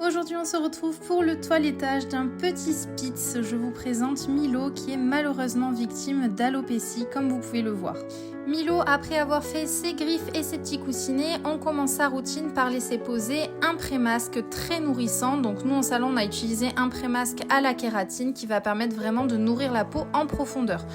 Aujourd'hui on se retrouve pour le toilettage d'un petit Spitz. Je vous présente Milo qui est malheureusement victime d'alopécie comme vous pouvez le voir. Milo, après avoir fait ses griffes et ses petits coussinets, on commence sa routine par laisser poser un pré-masque très nourrissant. Donc nous en salon on a utilisé un pré-masque à la kératine qui va permettre vraiment de nourrir la peau en profondeur.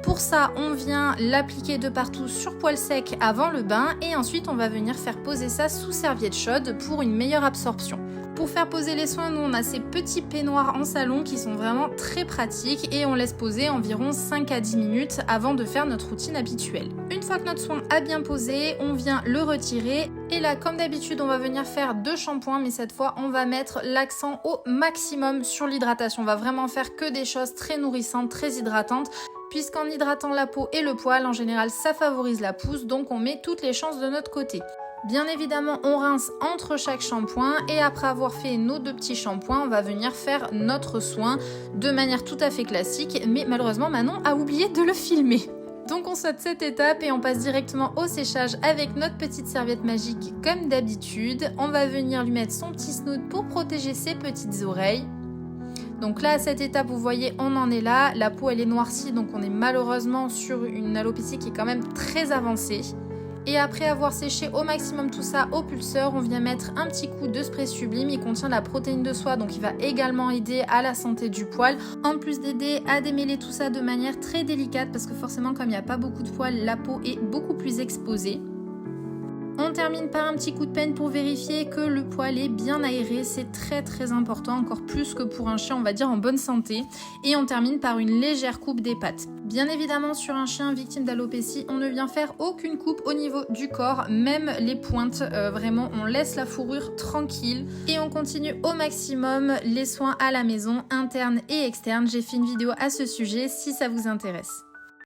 Pour ça, on vient l'appliquer de partout sur poil sec avant le bain et ensuite on va venir faire poser ça sous serviette chaude pour une meilleure absorption. Pour faire poser les soins, nous on a ces petits peignoirs en salon qui sont vraiment très pratiques et on laisse poser environ 5 à 10 minutes avant de faire notre routine habituelle. Une fois que notre soin a bien posé, on vient le retirer et là comme d'habitude on va venir faire 2 shampoings mais cette fois on va mettre l'accent au maximum sur l'hydratation. On va vraiment faire que des choses très nourrissantes, très hydratantes puisqu'en hydratant la peau et le poil en général ça favorise la pousse donc on met toutes les chances de notre côté. Bien évidemment, on rince entre chaque shampoing et après avoir fait nos 2 petits shampoings, on va venir faire notre soin de manière tout à fait classique. Mais malheureusement, Manon a oublié de le filmer. Donc on saute cette étape et on passe directement au séchage avec notre petite serviette magique comme d'habitude. On va venir lui mettre son petit snoot pour protéger ses petites oreilles. Donc là, à cette étape, vous voyez, on en est là. La peau, elle est noircie, donc on est malheureusement sur une alopécie qui est quand même très avancée. Et après avoir séché au maximum tout ça au pulseur, on vient mettre un petit coup de spray sublime. Il contient la protéine de soie, donc il va également aider à la santé du poil. En plus d'aider à démêler tout ça de manière très délicate, parce que forcément, comme il n'y a pas beaucoup de poils, la peau est beaucoup plus exposée. On termine par un petit coup de peigne pour vérifier que le poil est bien aéré, c'est très important, encore plus que pour un chien on va dire en bonne santé. Et on termine par une légère coupe des pattes. Bien évidemment sur un chien victime d'alopécie, on ne vient faire aucune coupe au niveau du corps, même les pointes, vraiment on laisse la fourrure tranquille. Et on continue au maximum les soins à la maison, internes et externes. J'ai fait une vidéo à ce sujet si ça vous intéresse.